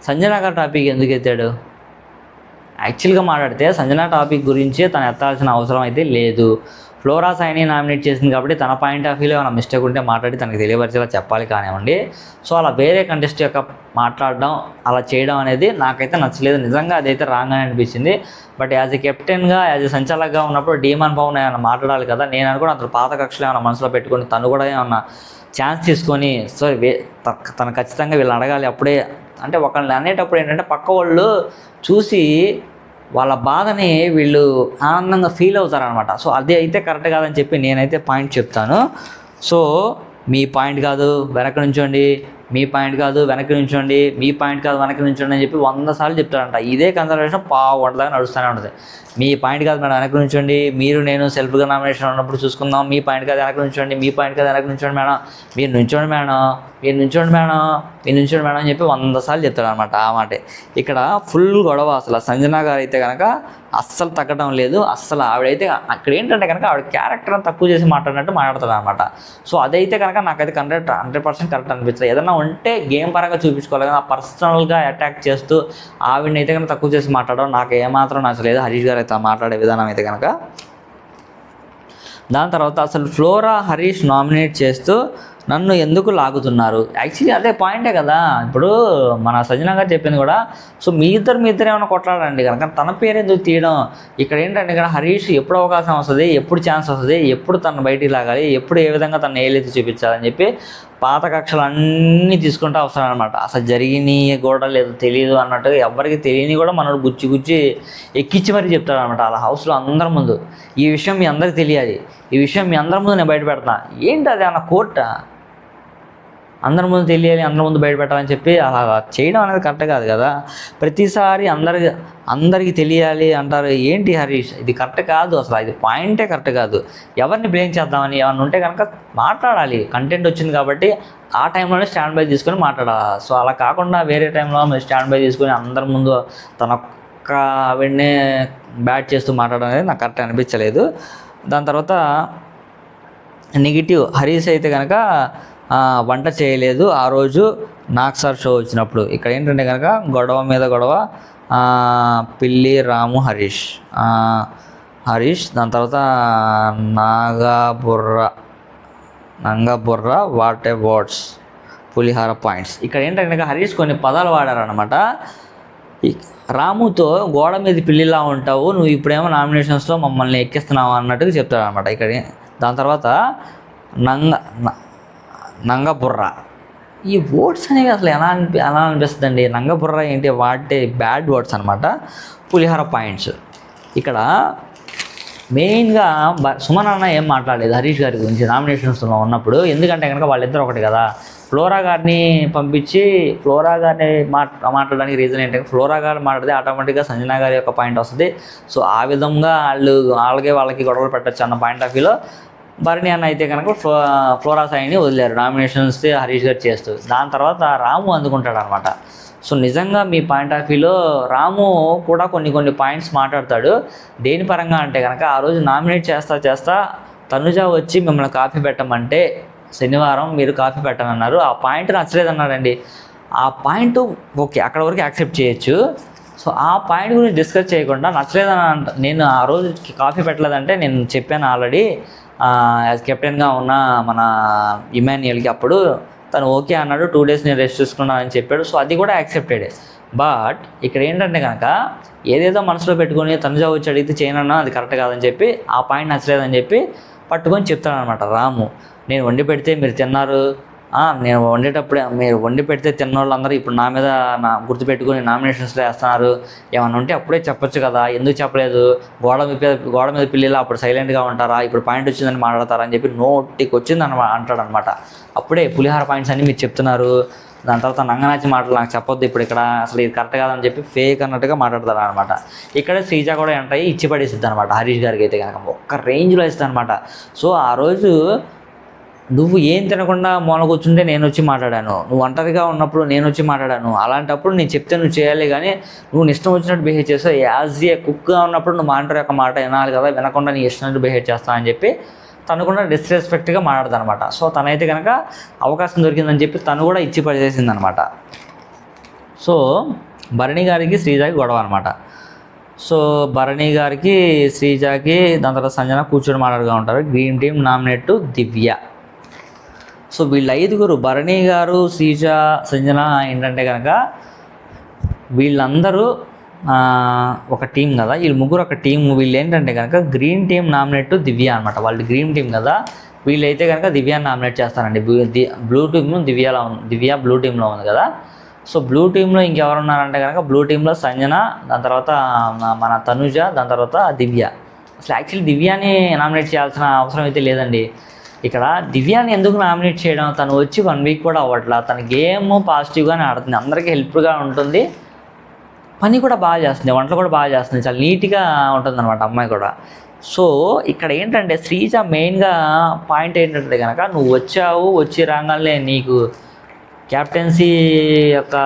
సంజన గారి టాపిక్ ఎందుకు ఎత్తాడు? యాక్చువల్గా మాట్లాడితే సంజన టాపిక్ గురించి తను ఎత్తాల్సిన అవసరం అయితే లేదు. ఫ్లోరా సాయిని నామినేట్ చేసింది కాబట్టి తన పాయింట్ ఆఫ్ వ్యూలో ఏమైనా మిస్టేక్ ఉంటే మాట్లాడి తనకి తెలియపరిచేలా చెప్పాలి కానివ్వండి. సో అలా వేరే కంటెస్ట్ యొక్క మాట్లాడడం, అలా చేయడం అనేది నాకైతే నచ్చలేదు. నిజంగా అదైతే రాంగ్ అని అనిపించింది. బట్ యాజ్ ఎ కెప్టెన్గా, యాజ్ ఎ సంచాలకుగా ఉన్నప్పుడు డీమన్ పవన్ ఏమైనా మాట్లాడాలి కదా. నేను అనుకుని అతను పాత కక్షలు ఏమైనా మనసులో పెట్టుకొని తను కూడా ఏమన్నా ఛాన్స్ తీసుకొని సో తను ఖచ్చితంగా వీళ్ళు అడగాలి. అప్పుడే అంటే ఒకళ్ళని అనేటప్పుడు ఏంటంటే పక్క వాళ్ళు చూసి వాళ్ళ బాధని వీళ్ళు ఆనందంగా ఫీల్ అవుతారనమాట. సో అది అయితే కరెక్ట్ కాదని చెప్పి నేనైతే పాయింట్ చెప్తాను. సో మీ పాయింట్ కాదు వెనక నుంచోండి, మీ పాయింట్ కాదు వెనక్కి నుంచోండి, మీ పాయింట్ కాదు వెనక్కి నుంచోండి అని చెప్పి 100 సార్లు చెప్తారంట. ఇదే కన్సల్టేషన్ గంటలాగా నడుస్తూనే ఉంటుంది. మీ పాయింట్ కాదు మేడం వెనక్కి నుంచోండి, మీరు నేను సెల్ఫ్గా నామినేషన్ ఉన్నప్పుడు చూసుకుందాం. మీ పాయింట్ కాదు వెనక్కి నుంచోండి, మీ పాయింట్ కాదు వెనక్కి నుంచోండి మేడం, మీరు నుంచోండి మేడం, మీరు నుంచోండి మేడం, మీరు నుంచోండి మేడం అని చెప్పి 100 సార్లు చెప్తాడు అనమాట. ఆ మాటే ఇక్కడ ఫుల్ గొడవ. అసలు సంజన గారు అయితే కనుక అస్సలు తగ్గడం లేదు. అస్సలు ఆవిడైతే అక్కడ ఏంటంటే కనుక ఆవిడ క్యారెక్టర్ని తక్కువ చేసి మాట్లాడినట్టు మాట్లాడుతుంది అనమాట. సో అదైతే కనుక నాకైతే 100% కరెక్ట్ అనిపిస్తుంది. ఏదన్నా ఉంటే గేమ్ పరంగా చూపించుకోవాలి కదా, పర్సనల్గా అటాక్ చేస్తూ ఆవిడని అయితే కనుక తక్కువ చేసి మాట్లాడడం నాకు ఏమాత్రం నచ్చలేదు. హరీష్ గారు అయితే మాట్లాడే విధానం అయితే కనుక. దాని తర్వాత అసలు ఫ్లోరా హరీష్ నామినేట్ చేస్తూ నన్ను ఎందుకు లాగుతున్నారు? యాక్చువల్లీ అదే పాయింటే కదా. ఇప్పుడు మన సంజన గారు చెప్పింది కూడా. సో మీ ఇద్దరు ఏమైనా కొట్లాడండి కనుక తన పేరు ఎందుకు తీయడం? ఇక్కడ ఏంటంటే ఇక్కడ హరీష్ ఎప్పుడు అవకాశం వస్తుంది, ఎప్పుడు ఛాన్స్ వస్తుంది, ఎప్పుడు తను బయటికి లాగాలి, ఎప్పుడు ఏ విధంగా తను ఏలెత్తి చూపించాలని చెప్పి పాత కక్షలు అన్నీ తీసుకుంటూ వస్తాడనమాట. అసలు జరిగిన కూడా లేదు తెలియదు అన్నట్టుగా ఎవరికి తెలియని కూడా మనోడు గుచ్చి ఎక్కించి మరీ చెప్తాడనమాట అలా హౌస్లో అందరి ముందు. ఈ విషయం మీ అందరికి తెలియాలి, ఈ విషయం మీ అందరి ముందు నేను బయట పెడతా. ఏంటి అది అన్న కోర్టా? అందరి ముందు తెలియాలి, అందరి ముందు బయట పెట్టాలని చెప్పి అలా చేయడం అనేది కరెక్ట్ కాదు కదా. ప్రతిసారి అందరికీ తెలియాలి అంటారు. ఏంటి హరీష్, ఇది కరెక్ట్ కాదు. అసలు ఇది పాయింటే కరెక్ట్ కాదు. ఎవరిని బ్లేమ్ చేద్దామని ఏమన్నా ఉంటే కనుక మాట్లాడాలి. కంటెంట్ వచ్చింది కాబట్టి ఆ టైంలోనే స్టాండ్ బై తీసుకొని మాట్లాడాలి. సో అలా కాకుండా వేరే టైంలో మీరు స్టాండ్ బై తీసుకొని అందరి ముందు తన ఒక్క ఆవిడనే బ్యాట్ చేస్తూ మాట్లాడడం అనేది నాకు కరెక్ట్ అనిపించలేదు. దాని తర్వాత నెగిటివ్, హరీష్ అయితే కనుక వంట చేయలేదు ఆ రోజు నాగ్ సార్ షో వచ్చినప్పుడు. ఇక్కడ ఏంటంటే కనుక గొడవ మీద గొడవ, పిల్లి రాము హరీష్. దాని తర్వాత నంగబుర్ర వాట్ ఏ వర్డ్స్ పులిహార పాయింట్స్. ఇక్కడ ఏంటంటే హరీష్ కొన్ని పదాలు వాడారనమాట. రాముతో గోడ మీద పిల్లిలా ఉంటావు, నువ్వు ఇప్పుడేమో నామినేషన్స్లో మమ్మల్ని ఎక్కిస్తున్నావు అన్నట్టుగా చెప్తాడనమాట ఇక్కడ. దాని తర్వాత నంగబుర్ర. ఈ వర్డ్స్ అనేవి అసలు ఎలా అనిపిస్తుంది అండి? నంగబుర్ర ఏంటి? వాటే బ్యాడ్ వర్డ్స్ అనమాట. పులిహార పాయింట్స్. ఇక్కడ మెయిన్గా సుమన్ అన్న ఏం మాట్లాడలేదు హరీష్ గారి గురించి నామినేషన్స్లో ఉన్నప్పుడు. ఎందుకంటే కనుక వాళ్ళిద్దరు ఒకటి కదా. ఫ్లోరా గారిని పంపించి ఫ్లోరా గారిని మాట్లాడడానికి రీజన్ ఏంటంటే ఫ్లోరా గారు మాట్లాడితే ఆటోమేటిక్గా సంజన గారి యొక్క పాయింట్ వస్తుంది. సో ఆ విధంగా వాళ్ళకి గొడవలు పెట్టచ్చు అన్న పాయింట్ ఆఫ్ వ్యూలో భరణి అన్న అయితే కనుక ఫ్లోరా సాయిని వదిలేరు నామినేషన్స్ హరీష్ గారు చేస్తూ. దాని తర్వాత రాము అందుకుంటాడు అనమాట. సో నిజంగా మీ పాయింట్ ఆఫ్ వ్యూలో రాము కూడా కొన్ని పాయింట్స్ మాట్లాడతాడు. దేని పరంగా అంటే కనుక ఆ రోజు నామినేట్ చేస్తా తనుజ వచ్చి మిమ్మల్ని కాఫీ పెట్టమంటే శనివారం మీరు కాఫీ పెట్టనన్నారు. ఆ పాయింట్ నచ్చలేదన్నాడండి. ఆ పాయింట్ ఓకే, అక్కడ వరకు యాక్సెప్ట్ చేయొచ్చు. సో ఆ పాయింట్ గురించి డిస్కస్ చేయకుండా నచ్చలేదని నేను ఆ రోజు కాఫీ పెట్టలేదంటే నేను చెప్పాను ఆల్రెడీ యాజ్ కెప్టెన్గా ఉన్న మన ఇమాన్యుయల్కి. అప్పుడు తను ఓకే అన్నాడు, 2 days నేను రెస్ట్ తీసుకున్నాను అని చెప్పాడు. సో అది కూడా యాక్సెప్టెడ్. బట్ ఇక్కడ ఏంటంటే కనుక ఏదేదో మనసులో పెట్టుకొని తనుజ వచ్చి అడిగితే చేయనన్నా అది కరెక్ట్ కాదని చెప్పి ఆ పాయింట్ నచ్చలేదని చెప్పి పట్టుకొని చెప్తాడనమాట రాము. నేను వండి పెడితే మీరు తిన్నారు, నేను వండేటప్పుడే మీరు వండి పెడితే తిన్నోళ్ళందరూ ఇప్పుడు నా మీద గుర్తుపెట్టుకుని నామినేషన్స్లో వేస్తున్నారు, ఏమన్నా ఉంటే అప్పుడే చెప్పొచ్చు కదా, ఎందుకు చెప్పలేదు, గోడ మీద పిల్లలు అప్పుడు సైలెంట్గా ఉంటారా, ఇప్పుడు పాయింట్ వచ్చిందని మాట్లాడతారా అని చెప్పి నోటికి వచ్చింది అంటాడనమాట. అప్పుడే పులిహార పాయింట్స్ అన్ని మీరు చెప్తున్నారు, దాని తర్వాత నంగనాచి మాటలు నాకు చెప్పొద్దు ఇప్పుడు ఇక్కడ, అసలు ఇది కరెక్ట్ కాదని చెప్పి ఫేక్ అన్నట్టుగా మాట్లాడతారు అనమాట. ఇక్కడ శ్రీజ కూడా ఎంటర్ అయ్యి ఇచ్చి పడేసిద్ది అనమాట హరీష్ గారికి అయితే కనుక, ఒక్క రేంజ్లో ఇస్తుంది అనమాట. సో ఆ రోజు నువ్వు ఏం తినకుండా మూల కూర్చుంటే నేను వచ్చి మాట్లాడాను, నువ్వు ఒంటరిగా ఉన్నప్పుడు నేను వచ్చి మాట్లాడాను, అలాంటప్పుడు నేను చెప్తే నువ్వు చేయాలి, కానీ నువ్వు ఇష్టం వచ్చినట్టు బిహేవ్ చేస్తావు. యాజ్ ఏ కుక్గా ఉన్నప్పుడు నువ్వు మానిటర్ యొక్క మాట వినాలి కదా, వినకుండా నీ ఇష్టం బిహేవ్ చేస్తావు అని చెప్పి తను కూడా డిస్రెస్పెక్ట్గా మాట్లాడదు అనమాట. సో తనైతే కనుక అవకాశం దొరికిందని చెప్పి తను కూడా ఇచ్చి పడేసింది అనమాట. సో భరణి గారికి శ్రీజాకి గొడవ అనమాట. సో భరణి గారికి శ్రీజాకి దాని తర్వాత సంజన కూర్చొని మాట్లాడుతూ ఉంటారు. గ్రీన్ టీమ్ నామినేట్ దివ్య. సో వీళ్ళు 5 భరణి గారు, శ్రీజ, సంజన ఏంటంటే కనుక వీళ్ళందరూ ఒక టీం కదా, వీళ్ళు ముగ్గురు ఒక టీం. వీళ్ళు ఏంటంటే కనుక గ్రీన్ టీం నామినేట్ దివ్య అనమాట. వాళ్ళు గ్రీన్ టీం కదా, వీళ్ళైతే కనుక దివ్యాని నామినేట్ చేస్తారండి. బ్లూ టీమ్ దివ్యలో ఉంది, దివ్య బ్లూ టీంలో ఉంది కదా. సో బ్లూ టీంలో ఇంకెవరు ఉన్నారంటే కనుక బ్లూ టీంలో సంజన, దాని తర్వాత మన తనుజ, దాని తర్వాత దివ్య. అసలు యాక్చువల్లీ దివ్యాని నామినేట్ చేయాల్సిన అవసరం అయితే లేదండి. ఇక్కడ దివ్యాని ఎందుకు నామినేట్ చేయడం, తను వచ్చి 1 వీక్ కూడా అవ్వట్లా, తన గేమ్ పాజిటివ్గానే ఆడుతుంది, అందరికీ హెల్ప్గా ఉంటుంది, పని కూడా బాగా చేస్తుంది, వంటలు కూడా బాగా చేస్తుంది, చాలా నీట్గా ఉంటుంది అనమాట అమ్మాయి కూడా. సో ఇక్కడ ఏంటంటే శ్రీజ మెయిన్గా పాయింట్ ఏంటంటే కనుక నువ్వు వచ్చి రాగానే నీకు క్యాప్టెన్సీ యొక్క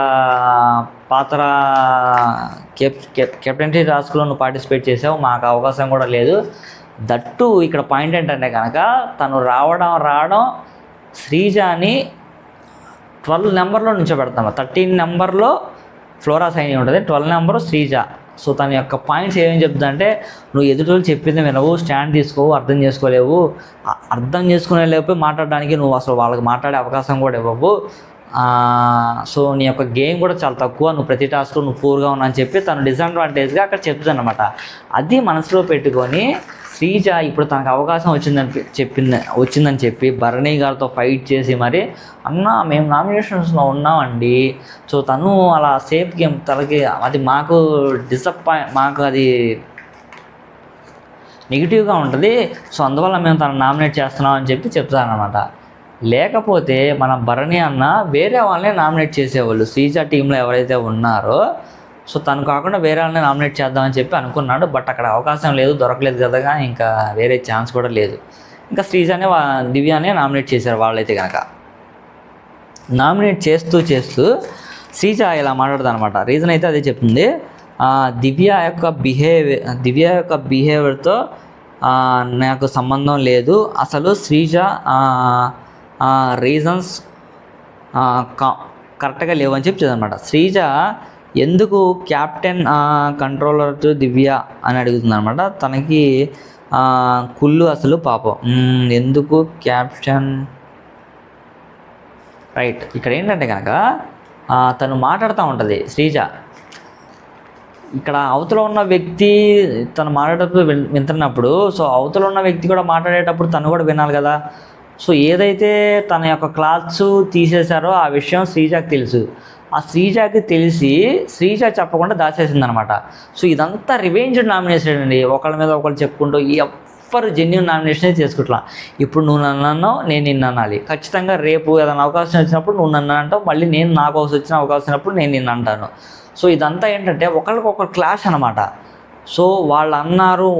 పాత్ర కెప్టెన్సీ టాస్క్లో నువ్వు పార్టిసిపేట్ చేసావు, మాకు అవకాశం కూడా లేదు. దట్టు ఇక్కడ పాయింట్ ఏంటంటే కనుక తను రావడం శ్రీజాని 12 నెంబర్లో నుంచోబెడతాము. 13 నెంబర్లో ఫ్లోరా సైని ఉంటుంది, 12 నెంబరు శ్రీజ. సో తన యొక్క పాయింట్స్ ఏమేమి చెప్తుందంటే, నువ్వు ఎదుటి చెప్పింది వినవు, స్టాండ్ తీసుకోవు, అర్థం చేసుకోలేవు, అర్థం చేసుకునే లేకపోయి మాట్లాడడానికి నువ్వు అసలు వాళ్ళకి మాట్లాడే అవకాశం కూడా ఇవ్వవు. సో నీ యొక్క గేమ్ కూడా చాలా తక్కువ, నువ్వు ప్రతి టాస్క్లో నువ్వు పూర్గా ఉన్నా అని చెప్పి తను డిసడ్వాంటేజ్గా అక్కడ చెప్తుంది అనమాట. అది మనసులో పెట్టుకొని శ్రీజ ఇప్పుడు తనకు అవకాశం వచ్చిందని చెప్పి భరణి గారితో ఫైట్ చేసి మరి మేము నామినేషన్స్లో ఉన్నామండి. సో తను అలా సేఫ్ గేమ్ తనకి అది మాకు మాకు అది నెగిటివ్గా ఉంటుంది. సో అందువల్ల మేము తను నామినేట్ చేస్తున్నాం అని చెప్పి చెప్తారనమాట. లేకపోతే మన భరణి అన్న వేరే వాళ్ళనే నామినేట్ చేసేవాళ్ళు, శ్రీజ టీంలో ఎవరైతే ఉన్నారో. సో తను కాకుండా వేరే వాళ్ళని నామినేట్ చేద్దామని చెప్పి అనుకున్నాడు, బట్ అక్కడ అవకాశం లేదు, దొరకలేదు కదా, ఇంకా వేరే ఛాన్స్ కూడా లేదు. ఇంకా శ్రీజానే దివ్యానే నామినేట్ చేశారు వాళ్ళైతే కనుక. నామినేట్ చేస్తూ శ్రీజ ఇలా మాట్లాడుతుంది అనమాట. రీజన్ అయితే అదే చెప్తుంది, దివ్య యొక్క బిహేవియర్తో నాకు సంబంధం లేదు, అసలు శ్రీజ రీజన్స్ కరెక్ట్గా లేవు అని చెప్పి అనమాట. శ్రీజ ఎందుకు క్యాప్టెన్ కంట్రోలర్ టు దివ్య అని అడుగుతుంది అనమాట. తనకి కుళ్ళు అసలు పాపం, ఎందుకు క్యాప్టెన్ రైట్. ఇక్కడ ఏంటంటే కనుక తను మాట్లాడుతూ ఉంటుంది శ్రీజ. ఇక్కడ అవతల ఉన్న వ్యక్తి తను మాట్లాడేటప్పుడు వింటున్నప్పుడు, సో అవతల ఉన్న వ్యక్తి కూడా మాట్లాడేటప్పుడు తను కూడా వినాలి కదా. సో ఏదైతే తన యొక్క క్లాత్స్ తీసేశారో ఆ విషయం శ్రీజాకి తెలుసు. ఆ శ్రీజాకి తెలిసి శ్రీజ చెప్పకుండా దాచేసింది అనమాట. సో ఇదంతా రివెంజ్ నామినేషన్ అండి, ఒకళ్ళ మీద ఒకళ్ళు చెప్పుకుంటూ ఎవ్వరు జెన్యూన్ నామినేషన్ చేసుకుంటా. ఇప్పుడు నువ్వు నన్ను అన్నావు, నేను నిన్ను అనాలి, ఖచ్చితంగా రేపు ఏదైనా అవకాశం వచ్చినప్పుడు నువ్వు నన్ను అంటావు, మళ్ళీ నేను నాకు వచ్చిన అవకాశం వచ్చినప్పుడు నేను నిన్ను అంటాను. సో ఇదంతా ఏంటంటే ఒకరికొకరు క్లాష్ అనమాట. సో వాళ్ళు అన్నారు,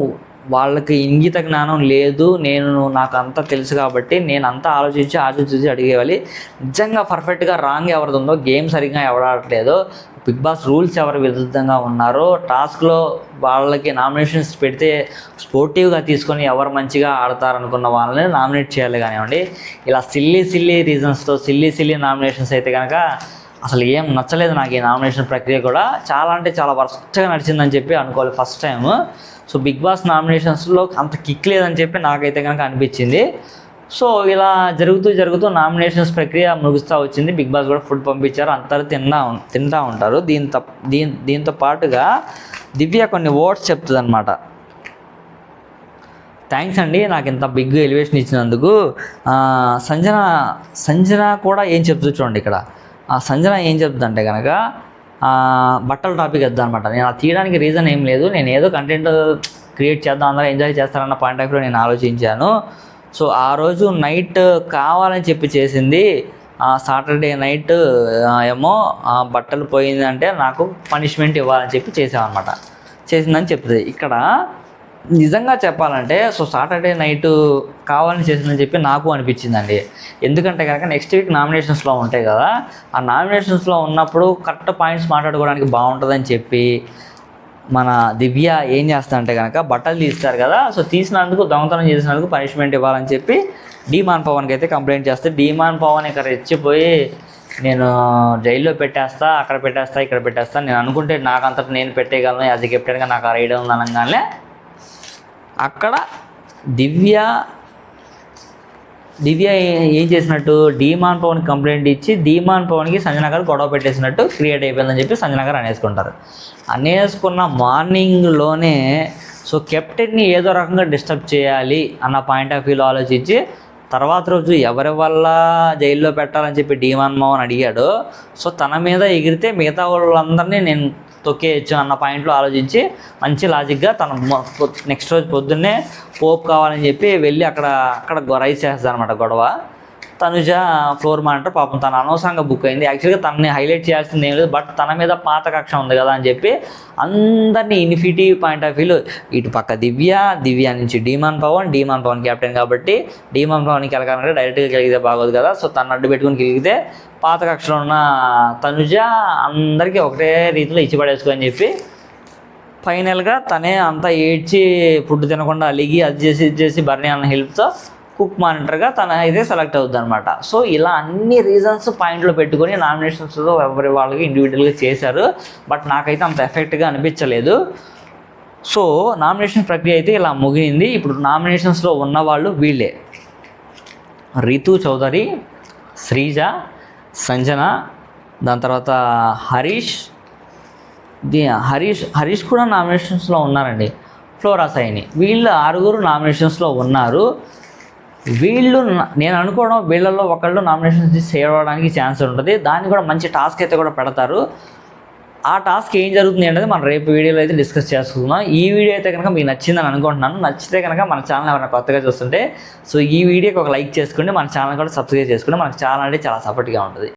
వాళ్ళకి ఇంగిత జ్ఞానం లేదు, నాకు అంతా తెలుసు కాబట్టి నేను అంతా ఆలోచించి అడిగేవాలి. నిజంగా పర్ఫెక్ట్గా రాంగ్ ఎవరిది ఉందో, గేమ్ సరిగ్గా ఎవరు ఆడట్లేదో, బిగ్ బాస్ రూల్స్ ఎవరు విరుద్ధంగా ఉన్నారో, టాస్క్లో వాళ్ళకి నామినేషన్స్ పెడితే స్పోర్టివ్గా తీసుకొని ఎవరు మంచిగా ఆడతారనుకున్న వాళ్ళని నామినేట్ చేయాలి. కానివ్వండి ఇలా సిల్లీ రీజన్స్తో సిల్లీ నామినేషన్స్ అయితే కనుక అసలు ఏం నచ్చలేదు నాకు. ఈ నామినేషన్ ప్రక్రియ కూడా చాలా అంటే చాలా వర్స్ట్గా నడిచిందని చెప్పి అనుకోవాలి first time. So big boss నామినేషన్స్లో అంత కిక్ లేదని చెప్పి నాకైతే కనుక అనిపించింది. సో ఇలా జరుగుతూ నామినేషన్స్ ప్రక్రియ ముగుస్తూ వచ్చింది. బిగ్ బాస్ కూడా ఫుడ్ పంపించారు, అందరూ తింటూ ఉంటారు. దీంతో పాటుగా దివ్య కొన్ని వర్డ్స్ చెప్తుంది అనమాట. థ్యాంక్స్ అండి నాకు ఇంత బిగ్ ఎలివేషన్ ఇచ్చినందుకు. సంజన సంజన కూడా ఏం చెప్తుంది చూడండి ఇక్కడ. సంజన ఏం చెప్తుందంటే కనుక బట్టల టాపిక్ వద్దా అనమాట. నేను అది తీయడానికి రీజన్ ఏం లేదు, నేను ఏదో కంటెంట్ క్రియేట్ చేద్దాం, అందరూ ఎంజాయ్ చేస్తారన్న పాయింట్ ఆఫ్ వ్యూలో నేను ఆలోచించాను. సో ఆ రోజు నైట్ కావాలని చెప్పి చేసింది. సాటర్డే నైట్ ఏమో బట్టలు పోయిందంటే నాకు పనిష్మెంట్ ఇవ్వాలని చెప్పి చేసామన్నమాట. చేసిందని చెప్తుంది ఇక్కడ. నిజంగా చెప్పాలంటే సో సాటర్డే నైట్ కావాలని చేసిందని చెప్పి నాకు అనిపించిందండి. ఎందుకంటే కనుక నెక్స్ట్ వీక్ నామినేషన్స్లో ఉంటాయి కదా, ఆ నామినేషన్స్లో ఉన్నప్పుడు కరెక్ట్ పాయింట్స్ మాట్లాడుకోవడానికి బాగుంటుందని చెప్పి మన దివ్య ఏం చేస్తా అంటే కనుక బట్టలు తీస్తారు కదా, సో తీసినందుకు దొంగతనం చేసినందుకు పనిష్మెంట్ ఇవ్వాలని చెప్పి డీమాన్ పవన్కి అయితే కంప్లైంట్ చేస్తే డీమాన్ పవన్ ఇక్కడ రెచ్చిపోయి నేను జైల్లో పెట్టేస్తా, అక్కడ పెట్టేస్తా, ఇక్కడ పెట్టేస్తా, నేను అనుకుంటే నాకు అంతటా నేను పెట్టేయగలను యాజ్ ఎ కెప్టెన్గా నాకు ఆ రైడ్ ఉంది అనగానే అక్కడ దివ్య ఏం చేసినట్టు డీమాన్ పవన్కి కంప్లైంట్ ఇచ్చి డీమాన్ పవన్కి సంజన గారు గొడవ పెట్టేసినట్టు క్రియేట్ అయిపోయిందని చెప్పి సంజన గారు అనేసుకుంటారు. అనేసుకున్న మార్నింగ్లోనే సో కెప్టెన్ని ఏదో రకంగా డిస్టర్బ్ చేయాలి అన్న పాయింట్ ఆఫ్ వ్యూలో ఆలోచించి తర్వాత రోజు ఎవరి వల్ల జైల్లో పెట్టాలని చెప్పి డీమాన్ పవన్ అడిగాడు. సో తన మీద ఎగిరితే మిగతా వాళ్ళందరినీ నేను తొక్కేయచ్చు అన్న పాయింట్లో ఆలోచించి మంచి లాజిక్గా తన నెక్స్ట్ రోజు పొద్దున్నే పోప్ కావాలని చెప్పి వెళ్ళి అక్కడ రైస్ చేస్తుంది అనమాట గొడవ. తనుజ ఫ్లోర్ మానిటర్ పాపం తను అనవసరంగా బుక్ అయింది. యాక్చువల్గా తనని హైలైట్ చేయాల్సింది ఏం లేదు, బట్ తన మీద పాత కక్ష ఉంది కదా అని చెప్పి అందరినీ ఇన్ఫినిటీ పాయింట్ ఆఫ్ వ్యూలో ఇటు పక్క దివ్య నుంచి డీమాన్ పవన్ కెప్టెన్ కాబట్టి డీమాన్ పవన్కి వెళ్ళాలంటే డైరెక్ట్గా గెలిగితే బాగోదు కదా, సో తను అడ్డు పెట్టుకుని గెలిగితే పాత కక్షలో ఉన్న తనుజ అందరికీ ఒకటే రీతిలో ఇచ్చి పడేసుకొని చెప్పి ఫైనల్గా తనే అంతా ఏడ్చి ఫుడ్ తినకుండా అలిగి అది చేసి బర్నీ అన్న హెల్ప్తో కుక్ మానిటర్గా తన అయితే సెలెక్ట్ అవుతుంది అనమాట. సో ఇలా అన్ని రీజన్స్ పాయింట్లో పెట్టుకొని నామినేషన్స్లో ఎవరి వాళ్ళకి ఇండివిజువల్గా చేశారు, బట్ నాకైతే అంత ఎఫెక్ట్గా అనిపించలేదు. సో నామినేషన్ ప్రక్రియ అయితే ఇలా ముగిసింది. ఇప్పుడు నామినేషన్స్లో ఉన్నవాళ్ళు వీళ్ళే: రితు చౌదరి, శ్రీజ, సంజన, దాని తర్వాత హరీష్ కూడా నామినేషన్స్లో ఉన్నారండి, ఫ్లోరా సైని. వీళ్ళు 6 నామినేషన్స్లో ఉన్నారు. నేను అనుకోవడం వీళ్ళల్లో ఒకళ్ళు నామినేషన్స్ చేయడానికి ఛాన్స్ ఉంటుంది. దాన్ని కూడా మంచి టాస్క్ అయితే కూడా పెడతారు. ఆ టాస్క్ ఏం జరుగుతుంది అనేది మనం రేపు వీడియోలో అయితే డిస్కస్ చేసుకుందాం. ఈ వీడియో అయితే కనుక మీకు నచ్చిందని అనుకుంటున్నాను. నచ్చితే కనుక మన ఛానల్ ఎవరైనా కొత్తగా చూస్తుంటే సో ఈ వీడియోకి ఒక లైక్ చేసుకోండి, మన ఛానల్ కూడా సబ్స్క్రైబ్ చేసుకోండి. మనకు చాలా అంటే చాలా సపోర్ట్గా ఉంటుంది.